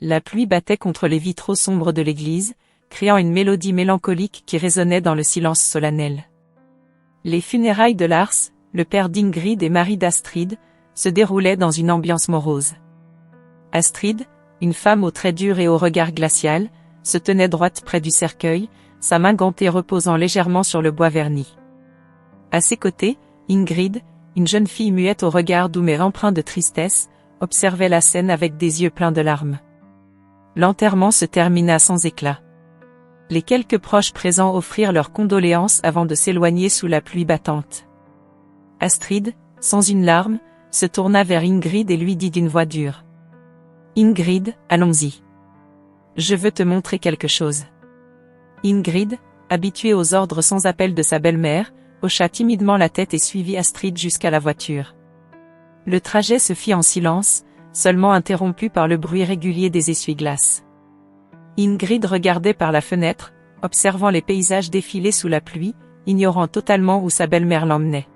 La pluie battait contre les vitraux sombres de l'église, créant une mélodie mélancolique qui résonnait dans le silence solennel. Les funérailles de Lars, le père d'Ingrid et mari d'Astrid, se déroulaient dans une ambiance morose. Astrid, une femme aux traits durs et au regard glacial, se tenait droite près du cercueil, sa main gantée reposant légèrement sur le bois verni. À ses côtés, Ingrid, une jeune fille muette au regard doux mais empreint de tristesse, observait la scène avec des yeux pleins de larmes. L'enterrement se termina sans éclat. Les quelques proches présents offrirent leurs condoléances avant de s'éloigner sous la pluie battante. Astrid, sans une larme, se tourna vers Ingrid et lui dit d'une voix dure. « Ingrid, allons-y. Je veux te montrer quelque chose. » Ingrid, habituée aux ordres sans appel de sa belle-mère, hocha timidement la tête et suivit Astrid jusqu'à la voiture. Le trajet se fit en silence, seulement interrompu par le bruit régulier des essuie-glaces. Ingrid regardait par la fenêtre, observant les paysages défiler sous la pluie, ignorant totalement où sa belle-mère l'emmenait.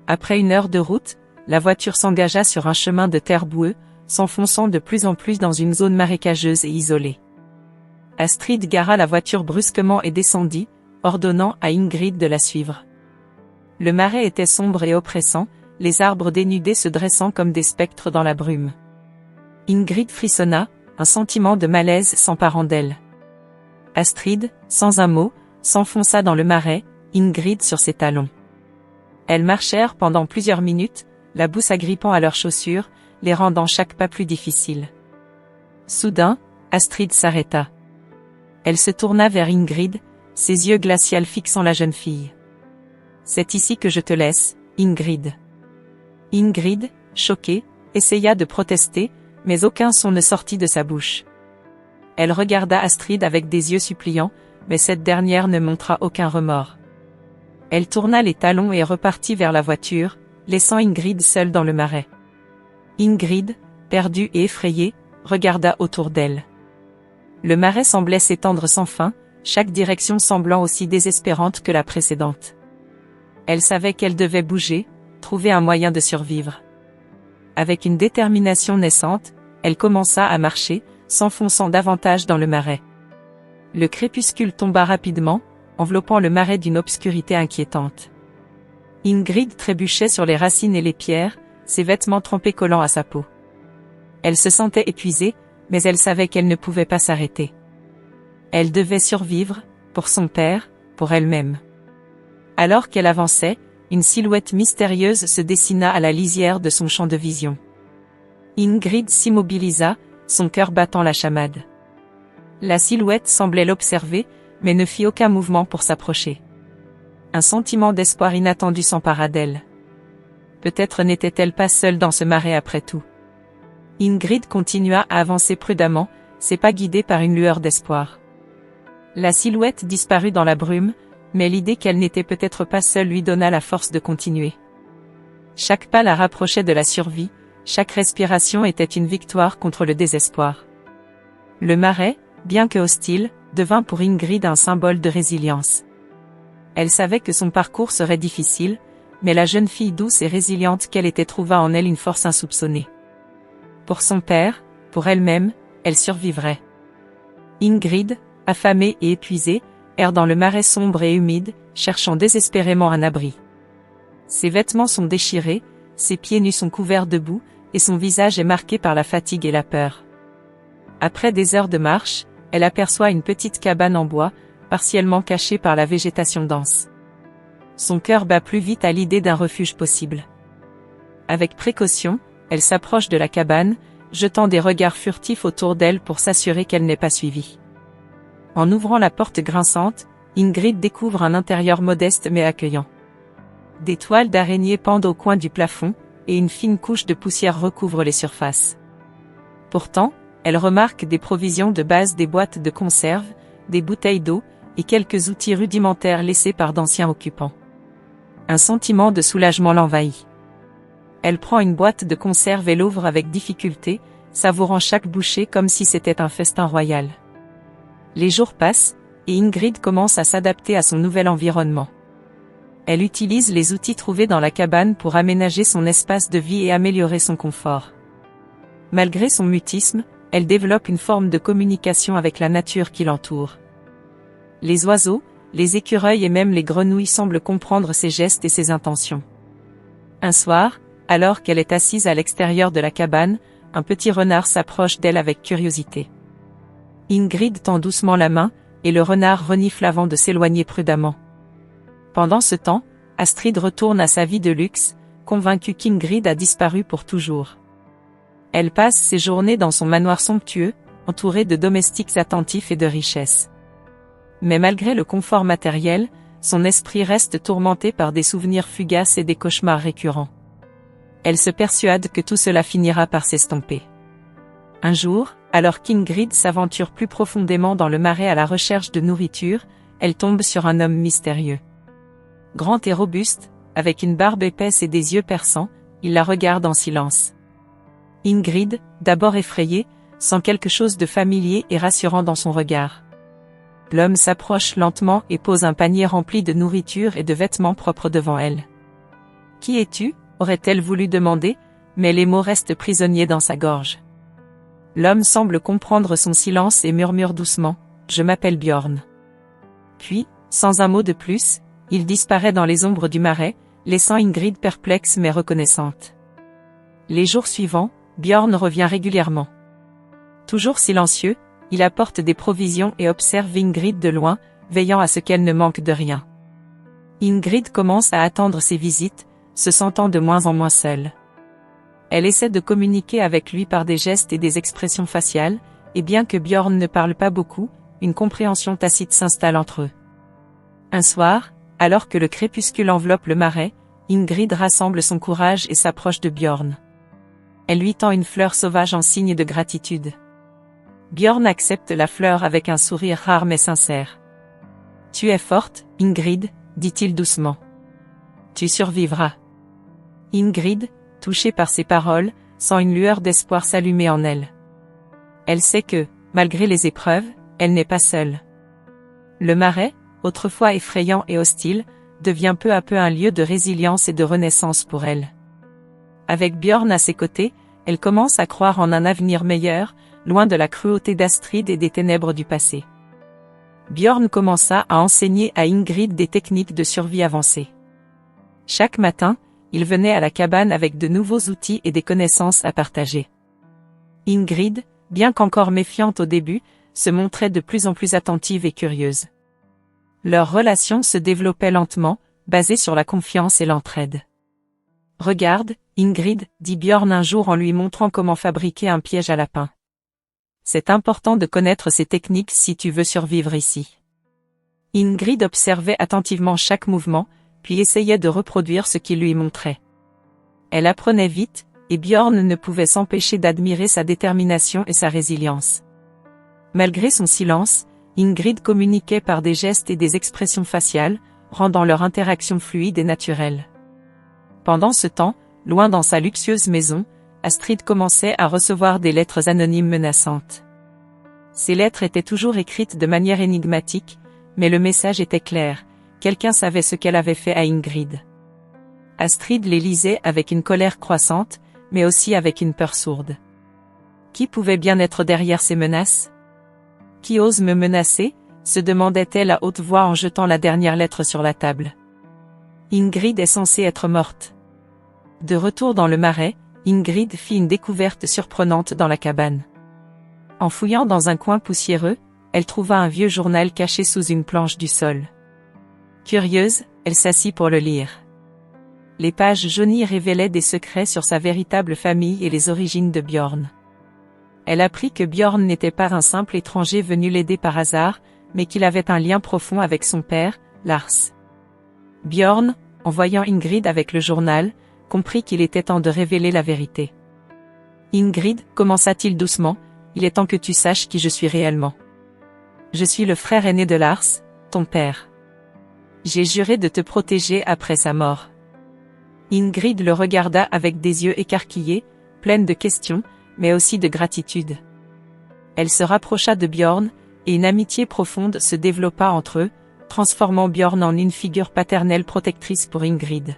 Après 1 heure de route, la voiture s'engagea sur un chemin de terre boueux, s'enfonçant de plus en plus dans une zone marécageuse et isolée. Astrid gara la voiture brusquement et descendit, ordonnant à Ingrid de la suivre. Le marais était sombre et oppressant, les arbres dénudés se dressant comme des spectres dans la brume. Ingrid frissonna, un sentiment de malaise s'emparant d'elle. Astrid, sans un mot, s'enfonça dans le marais, Ingrid sur ses talons. Elles marchèrent pendant plusieurs minutes, la boue s'agrippant à leurs chaussures, les rendant chaque pas plus difficile. Soudain, Astrid s'arrêta. Elle se tourna vers Ingrid, ses yeux glacials fixant la jeune fille. « C'est ici que je te laisse, Ingrid. » Ingrid, choquée, essaya de protester, mais aucun son ne sortit de sa bouche. Elle regarda Astrid avec des yeux suppliants, mais cette dernière ne montra aucun remords. Elle tourna les talons et repartit vers la voiture, laissant Ingrid seule dans le marais. Ingrid, perdue et effrayée, regarda autour d'elle. Le marais semblait s'étendre sans fin, chaque direction semblant aussi désespérante que la précédente. Elle savait qu'elle devait bouger, trouver un moyen de survivre. Avec une détermination naissante, elle commença à marcher, s'enfonçant davantage dans le marais. Le crépuscule tomba rapidement, enveloppant le marais d'une obscurité inquiétante. Ingrid trébuchait sur les racines et les pierres, ses vêtements trempés collant à sa peau. Elle se sentait épuisée, mais elle savait qu'elle ne pouvait pas s'arrêter. Elle devait survivre, pour son père, pour elle-même. Alors qu'elle avançait, une silhouette mystérieuse se dessina à la lisière de son champ de vision. Ingrid s'immobilisa, son cœur battant la chamade. La silhouette semblait l'observer, mais ne fit aucun mouvement pour s'approcher. Un sentiment d'espoir inattendu s'empara d'elle. Peut-être n'était-elle pas seule dans ce marais après tout. Ingrid continua à avancer prudemment, ses pas guidés par une lueur d'espoir. La silhouette disparut dans la brume, mais l'idée qu'elle n'était peut-être pas seule lui donna la force de continuer. Chaque pas la rapprochait de la survie, chaque respiration était une victoire contre le désespoir. Le marais, bien que hostile, devint pour Ingrid un symbole de résilience. Elle savait que son parcours serait difficile, mais la jeune fille douce et résiliente qu'elle était trouva en elle une force insoupçonnée. Pour son père, pour elle-même, elle survivrait. Ingrid, affamée et épuisée, erre dans le marais sombre et humide, cherchant désespérément un abri. Ses vêtements sont déchirés, ses pieds nus sont couverts de boue, et son visage est marqué par la fatigue et la peur. Après des heures de marche, elle aperçoit une petite cabane en bois, partiellement cachée par la végétation dense. Son cœur bat plus vite à l'idée d'un refuge possible. Avec précaution, elle s'approche de la cabane, jetant des regards furtifs autour d'elle pour s'assurer qu'elle n'est pas suivie. En ouvrant la porte grinçante, Ingrid découvre un intérieur modeste mais accueillant. Des toiles d'araignée pendent au coin du plafond, et une fine couche de poussière recouvre les surfaces. Pourtant, elle remarque des provisions de base, des boîtes de conserve, des bouteilles d'eau, et quelques outils rudimentaires laissés par d'anciens occupants. Un sentiment de soulagement l'envahit. Elle prend une boîte de conserve et l'ouvre avec difficulté, savourant chaque bouchée comme si c'était un festin royal. Les jours passent, et Ingrid commence à s'adapter à son nouvel environnement. Elle utilise les outils trouvés dans la cabane pour aménager son espace de vie et améliorer son confort. Malgré son mutisme, elle développe une forme de communication avec la nature qui l'entoure. Les oiseaux, les écureuils et même les grenouilles semblent comprendre ses gestes et ses intentions. Un soir, alors qu'elle est assise à l'extérieur de la cabane, un petit renard s'approche d'elle avec curiosité. Ingrid tend doucement la main, et le renard renifle avant de s'éloigner prudemment. Pendant ce temps, Astrid retourne à sa vie de luxe, convaincue qu'Ingrid a disparu pour toujours. Elle passe ses journées dans son manoir somptueux, entourée de domestiques attentifs et de richesses. Mais malgré le confort matériel, son esprit reste tourmenté par des souvenirs fugaces et des cauchemars récurrents. Elle se persuade que tout cela finira par s'estomper. Un jour, alors qu'Ingrid s'aventure plus profondément dans le marais à la recherche de nourriture, elle tombe sur un homme mystérieux. Grand et robuste, avec une barbe épaisse et des yeux perçants, il la regarde en silence. Ingrid, d'abord effrayée, sent quelque chose de familier et rassurant dans son regard. L'homme s'approche lentement et pose un panier rempli de nourriture et de vêtements propres devant elle. « Qui es-tu » aurait-elle voulu demander, mais les mots restent prisonniers dans sa gorge. L'homme semble comprendre son silence et murmure doucement « Je m'appelle Bjorn ». Puis, sans un mot de plus, il disparaît dans les ombres du marais, laissant Ingrid perplexe mais reconnaissante. Les jours suivants, Bjorn revient régulièrement. Toujours silencieux, il apporte des provisions et observe Ingrid de loin, veillant à ce qu'elle ne manque de rien. Ingrid commence à attendre ses visites, se sentant de moins en moins seule. Elle essaie de communiquer avec lui par des gestes et des expressions faciales, et bien que Bjorn ne parle pas beaucoup, une compréhension tacite s'installe entre eux. Un soir, alors que le crépuscule enveloppe le marais, Ingrid rassemble son courage et s'approche de Bjorn. Elle lui tend une fleur sauvage en signe de gratitude. Bjorn accepte la fleur avec un sourire rare mais sincère. « Tu es forte, Ingrid, » dit-il doucement. « Tu survivras. » Ingrid, touchée par ces paroles, sent une lueur d'espoir s'allumer en elle. Elle sait que, malgré les épreuves, elle n'est pas seule. Le marais, autrefois effrayant et hostile, devient peu à peu un lieu de résilience et de renaissance pour elle. Avec Bjorn à ses côtés, elle commence à croire en un avenir meilleur, loin de la cruauté d'Astrid et des ténèbres du passé. Bjorn commença à enseigner à Ingrid des techniques de survie avancées. Chaque matin, il venait à la cabane avec de nouveaux outils et des connaissances à partager. Ingrid, bien qu'encore méfiante au début, se montrait de plus en plus attentive et curieuse. Leur relation se développait lentement, basée sur la confiance et l'entraide. « Regarde, Ingrid, » dit Bjorn un jour en lui montrant comment fabriquer un piège à lapin. « C'est important de connaître ces techniques si tu veux survivre ici. » Ingrid observait attentivement chaque mouvement, puis essayait de reproduire ce qu'il lui montrait. Elle apprenait vite, et Bjorn ne pouvait s'empêcher d'admirer sa détermination et sa résilience. Malgré son silence, Ingrid communiquait par des gestes et des expressions faciales, rendant leur interaction fluide et naturelle. Pendant ce temps, loin dans sa luxueuse maison, Astrid commençait à recevoir des lettres anonymes menaçantes. Ces lettres étaient toujours écrites de manière énigmatique, mais le message était clair. Quelqu'un savait ce qu'elle avait fait à Ingrid. Astrid les lisait avec une colère croissante, mais aussi avec une peur sourde. Qui pouvait bien être derrière ces menaces ? Qui ose me menacer ? Se demandait-elle à haute voix en jetant la dernière lettre sur la table. Ingrid est censée être morte. De retour dans le marais, Ingrid fit une découverte surprenante dans la cabane. En fouillant dans un coin poussiéreux, elle trouva un vieux journal caché sous une planche du sol. Curieuse, elle s'assit pour le lire. Les pages jaunies révélaient des secrets sur sa véritable famille et les origines de Bjorn. Elle apprit que Bjorn n'était pas un simple étranger venu l'aider par hasard, mais qu'il avait un lien profond avec son père, Lars. Bjorn, en voyant Ingrid avec le journal, comprit qu'il était temps de révéler la vérité. « Ingrid, commença-t-il doucement, il est temps que tu saches qui je suis réellement. Je suis le frère aîné de Lars, ton père. J'ai juré de te protéger après sa mort. » Ingrid le regarda avec des yeux écarquillés, pleines de questions, mais aussi de gratitude. Elle se rapprocha de Bjorn, et une amitié profonde se développa entre eux, transformant Bjorn en une figure paternelle protectrice pour Ingrid.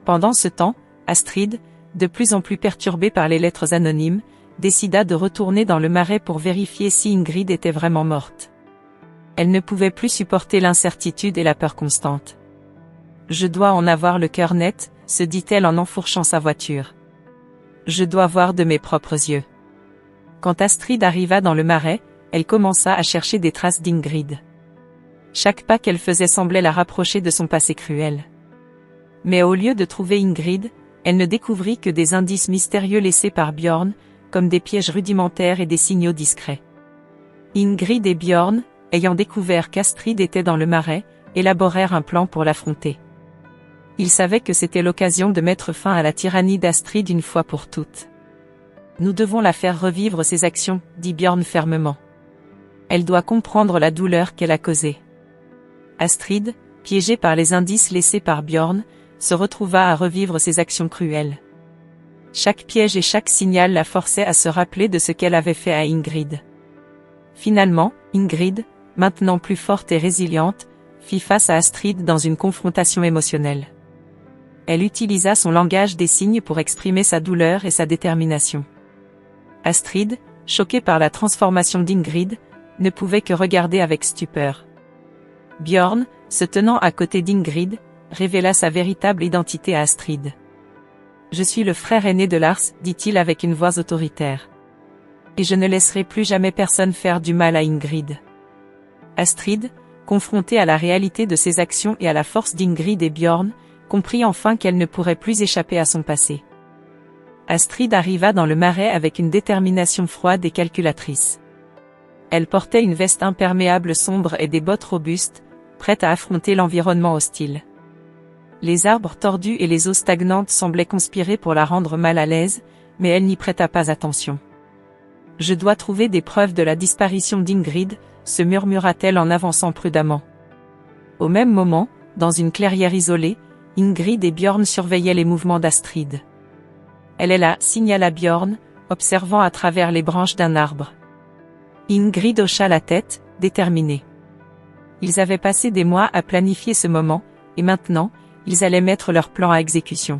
Pendant ce temps, Astrid, de plus en plus perturbée par les lettres anonymes, décida de retourner dans le marais pour vérifier si Ingrid était vraiment morte. Elle ne pouvait plus supporter l'incertitude et la peur constante. « Je dois en avoir le cœur net », se dit-elle en enfourchant sa voiture. « Je dois voir de mes propres yeux. » Quand Astrid arriva dans le marais, elle commença à chercher des traces d'Ingrid. Chaque pas qu'elle faisait semblait la rapprocher de son passé cruel. Mais au lieu de trouver Ingrid, elle ne découvrit que des indices mystérieux laissés par Björn, comme des pièges rudimentaires et des signaux discrets. Ingrid et Björn, ayant découvert qu'Astrid était dans le marais, élaborèrent un plan pour l'affronter. Ils savaient que c'était l'occasion de mettre fin à la tyrannie d'Astrid une fois pour toutes. « Nous devons la faire revivre ses actions », dit Björn fermement. « Elle doit comprendre la douleur qu'elle a causée. » Astrid, piégée par les indices laissés par Björn, se retrouva à revivre ses actions cruelles. Chaque piège et chaque signal la forçait à se rappeler de ce qu'elle avait fait à Ingrid. Finalement, Ingrid, maintenant plus forte et résiliente, fit face à Astrid dans une confrontation émotionnelle. Elle utilisa son langage des signes pour exprimer sa douleur et sa détermination. Astrid, choquée par la transformation d'Ingrid, ne pouvait que regarder avec stupeur. Björn, se tenant à côté d'Ingrid, révéla sa véritable identité à Astrid. « Je suis le frère aîné de Lars », dit-il avec une voix autoritaire. « Et je ne laisserai plus jamais personne faire du mal à Ingrid. » Astrid, confrontée à la réalité de ses actions et à la force d'Ingrid et Björn, comprit enfin qu'elle ne pourrait plus échapper à son passé. Astrid arriva dans le marais avec une détermination froide et calculatrice. Elle portait une veste imperméable sombre et des bottes robustes, prête à affronter l'environnement hostile. Les arbres tordus et les eaux stagnantes semblaient conspirer pour la rendre mal à l'aise, mais elle n'y prêta pas attention. « Je dois trouver des preuves de la disparition d'Ingrid », se murmura-t-elle en avançant prudemment. Au même moment, dans une clairière isolée, Ingrid et Björn surveillaient les mouvements d'Astrid. « Elle est là », signala Björn, observant à travers les branches d'un arbre. Ingrid hocha la tête, déterminée. Ils avaient passé des mois à planifier ce moment, et maintenant, ils allaient mettre leur plan à exécution.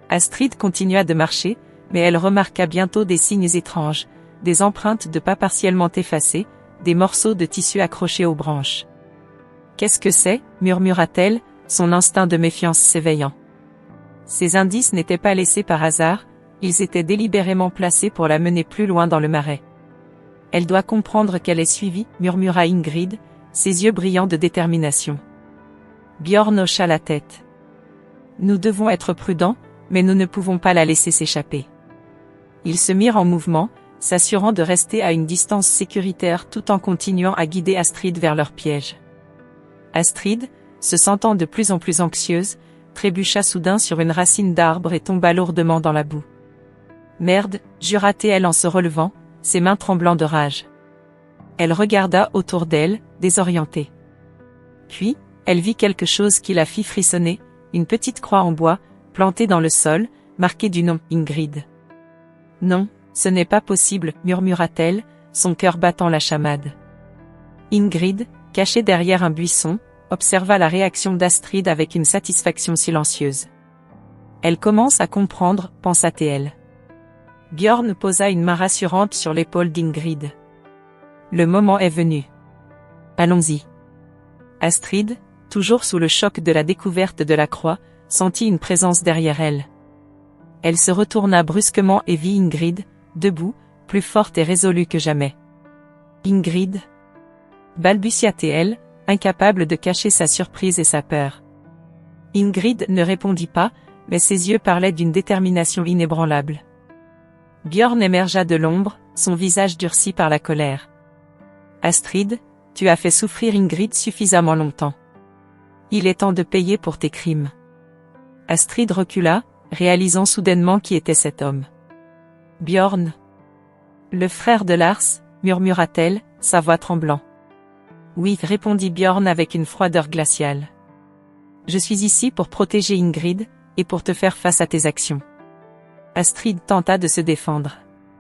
Astrid continua de marcher, mais elle remarqua bientôt des signes étranges, des empreintes de pas partiellement effacées, des morceaux de tissu accrochés aux branches. « Qu'est-ce que c'est » murmura-t-elle, son instinct de méfiance s'éveillant. Ces indices n'étaient pas laissés par hasard, ils étaient délibérément placés pour la mener plus loin dans le marais. « Elle doit comprendre qu'elle est suivie » murmura Ingrid, ses yeux brillants de détermination. Björn hocha la tête. « Nous devons être prudents, mais nous ne pouvons pas la laisser s'échapper. » Ils se mirent en mouvement, s'assurant de rester à une distance sécuritaire tout en continuant à guider Astrid vers leur piège. Astrid, se sentant de plus en plus anxieuse, trébucha soudain sur une racine d'arbre et tomba lourdement dans la boue. « Merde » jura-t-elle en se relevant, ses mains tremblant de rage. Elle regarda autour d'elle, désorientée. Puis, elle vit quelque chose qui la fit frissonner, une petite croix en bois, plantée dans le sol, marquée du nom Ingrid. « Non, ce n'est pas possible » murmura-t-elle, son cœur battant la chamade. Ingrid, cachée derrière un buisson, observa la réaction d'Astrid avec une satisfaction silencieuse. « Elle commence à comprendre » pensa-t-elle. Björn posa une main rassurante sur l'épaule d'Ingrid. « Le moment est venu. Allons-y. » Astrid, toujours sous le choc de la découverte de la croix, sentit une présence derrière elle. Elle se retourna brusquement et vit Ingrid, debout, plus forte et résolue que jamais. « Ingrid » balbutia-t-elle, incapable de cacher sa surprise et sa peur. Ingrid ne répondit pas, mais ses yeux parlaient d'une détermination inébranlable. Björn émergea de l'ombre, son visage durci par la colère. « Astrid, tu as fait souffrir Ingrid suffisamment longtemps. Il est temps de payer pour tes crimes. » Astrid recula, réalisant soudainement qui était cet homme. « Björn. »« Le frère de Lars » murmura-t-elle, sa voix tremblant. « Oui » répondit Björn avec une froideur glaciale. « Je suis ici pour protéger Ingrid, et pour te faire face à tes actions. » Astrid tenta de se défendre.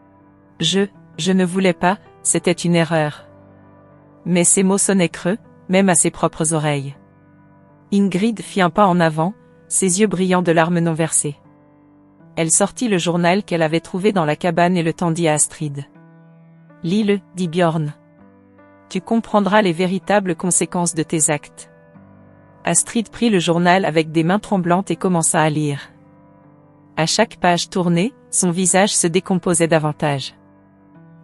« Je ne voulais pas, c'était une erreur. » Mais ces mots sonnaient creux, même à ses propres oreilles. Ingrid fit un pas en avant, ses yeux brillants de larmes non versées. Elle sortit le journal qu'elle avait trouvé dans la cabane et le tendit à Astrid. « Lis-le, dit Bjorn. Tu comprendras les véritables conséquences de tes actes. » Astrid prit le journal avec des mains tremblantes et commença à lire. À chaque page tournée, son visage se décomposait davantage.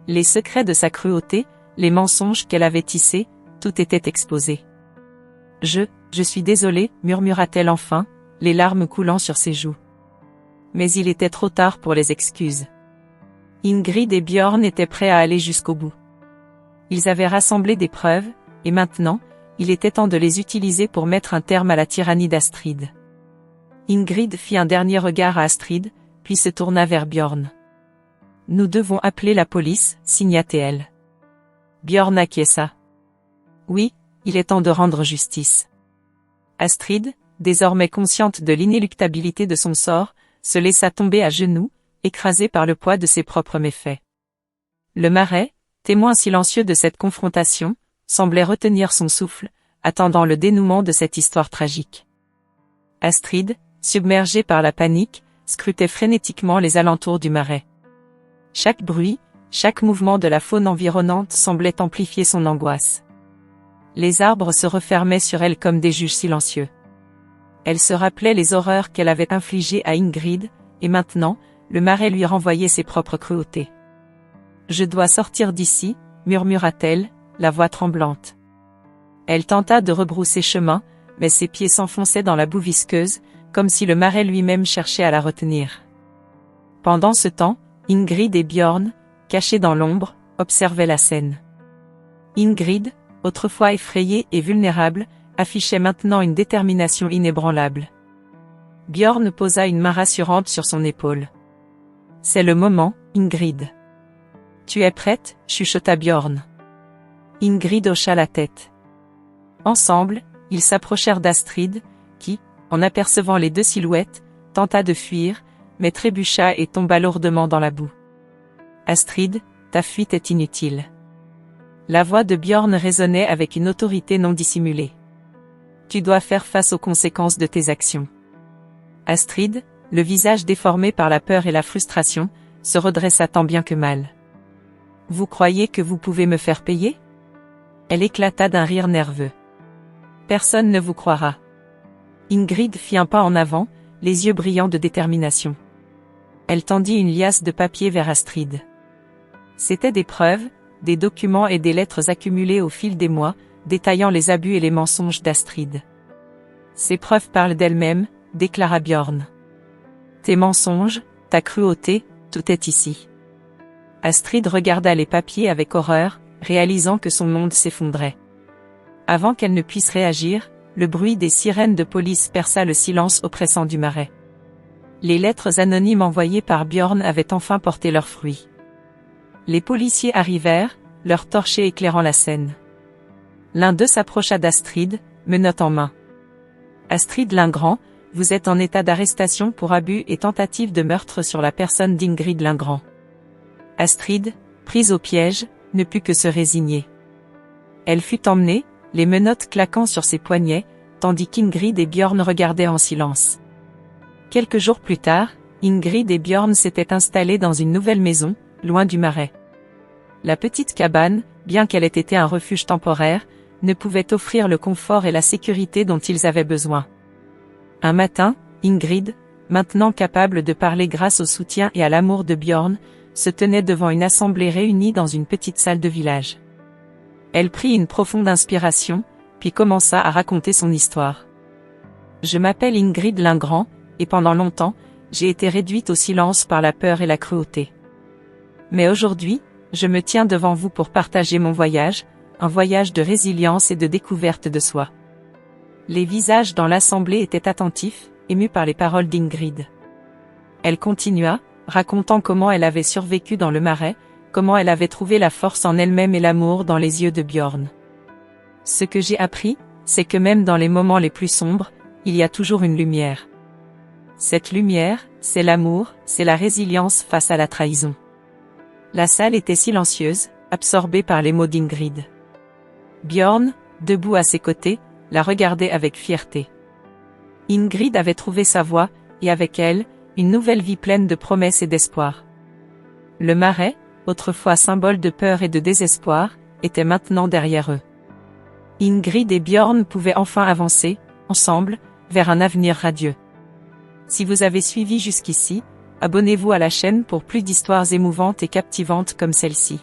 Les secrets de sa cruauté, les mensonges qu'elle avait tissés, tout était exposé. « Je suis désolée, murmura-t-elle enfin, les larmes coulant sur ses joues. Mais il était trop tard pour les excuses. Ingrid et Bjorn étaient prêts à aller jusqu'au bout. Ils avaient rassemblé des preuves, et maintenant, il était temps de les utiliser pour mettre un terme à la tyrannie d'Astrid. Ingrid fit un dernier regard à Astrid, puis se tourna vers Bjorn. « Nous devons appeler la police, signa-t-elle. Bjorn acquiesça. « Oui, il est temps de rendre justice. » Astrid, désormais consciente de l'inéluctabilité de son sort, se laissa tomber à genoux, écrasée par le poids de ses propres méfaits. Le marais, témoin silencieux de cette confrontation, semblait retenir son souffle, attendant le dénouement de cette histoire tragique. Astrid, submergée par la panique, scrutait frénétiquement les alentours du marais. Chaque bruit, chaque mouvement de la faune environnante semblait amplifier son angoisse. Les arbres se refermaient sur elle comme des juges silencieux. Elle se rappelait les horreurs qu'elle avait infligées à Ingrid, et maintenant, le marais lui renvoyait ses propres cruautés. « Je dois sortir d'ici, » murmura-t-elle, la voix tremblante. Elle tenta de rebrousser chemin, mais ses pieds s'enfonçaient dans la boue visqueuse, comme si le marais lui-même cherchait à la retenir. Pendant ce temps, Ingrid et Bjorn, cachés dans l'ombre, observaient la scène. Ingrid, autrefois effrayée et vulnérable, affichait maintenant une détermination inébranlable. Bjorn posa une main rassurante sur son épaule. « C'est le moment, Ingrid. »« Tu es prête ?» chuchota Bjorn. Ingrid hocha la tête. Ensemble, ils s'approchèrent d'Astrid, qui, en apercevant les deux silhouettes, tenta de fuir, mais trébucha et tomba lourdement dans la boue. « Astrid, ta fuite est inutile. » La voix de Bjorn résonnait avec une autorité non dissimulée. « Tu dois faire face aux conséquences de tes actions. » Astrid, le visage déformé par la peur et la frustration, se redressa tant bien que mal. « Vous croyez que vous pouvez me faire payer ?» Elle éclata d'un rire nerveux. « Personne ne vous croira. » Ingrid fit un pas en avant, les yeux brillants de détermination. Elle tendit une liasse de papier vers Astrid. C'étaient des preuves, des documents et des lettres accumulées au fil des mois, détaillant les abus et les mensonges d'Astrid. « Ces preuves parlent d'elles-mêmes, » déclara Bjorn. « Tes mensonges, ta cruauté, tout est ici. » Astrid regarda les papiers avec horreur, réalisant que son monde s'effondrait. Avant qu'elle ne puisse réagir, le bruit des sirènes de police perça le silence oppressant du marais. Les lettres anonymes envoyées par Bjorn avaient enfin porté leurs fruits. Les policiers arrivèrent, leurs torchers éclairant la scène. L'un d'eux s'approcha d'Astrid, menotte en main. « Astrid Lingrand, vous êtes en état d'arrestation pour abus et tentative de meurtre sur la personne d'Ingrid Lingrand. » Astrid, prise au piège, ne put que se résigner. Elle fut emmenée, les menottes claquant sur ses poignets, tandis qu'Ingrid et Bjorn regardaient en silence. Quelques jours plus tard, Ingrid et Bjorn s'étaient installés dans une nouvelle maison, loin du marais. La petite cabane, bien qu'elle ait été un refuge temporaire, ne pouvait offrir le confort et la sécurité dont ils avaient besoin. Un matin, Ingrid, maintenant capable de parler grâce au soutien et à l'amour de Bjorn, se tenait devant une assemblée réunie dans une petite salle de village. Elle prit une profonde inspiration, puis commença à raconter son histoire. « Je m'appelle Ingrid Lingrand, et pendant longtemps, j'ai été réduite au silence par la peur et la cruauté. Mais aujourd'hui, je me tiens devant vous pour partager mon voyage, un voyage de résilience et de découverte de soi. » Les visages dans l'assemblée étaient attentifs, émus par les paroles d'Ingrid. Elle continua, racontant comment elle avait survécu dans le marais, comment elle avait trouvé la force en elle-même et l'amour dans les yeux de Bjorn. « Ce que j'ai appris, c'est que même dans les moments les plus sombres, il y a toujours une lumière. Cette lumière, c'est l'amour, c'est la résilience face à la trahison. » La salle était silencieuse, absorbée par les mots d'Ingrid. Bjorn, debout à ses côtés, la regardait avec fierté. Ingrid avait trouvé sa voie, et avec elle, Une nouvelle vie pleine de promesses et d'espoir. Le marais, autrefois symbole de peur et de désespoir, était maintenant derrière eux. Ingrid et Bjorn pouvaient enfin avancer, ensemble, vers un avenir radieux. Si vous avez suivi jusqu'ici, abonnez-vous à la chaîne pour plus d'histoires émouvantes et captivantes comme celle-ci.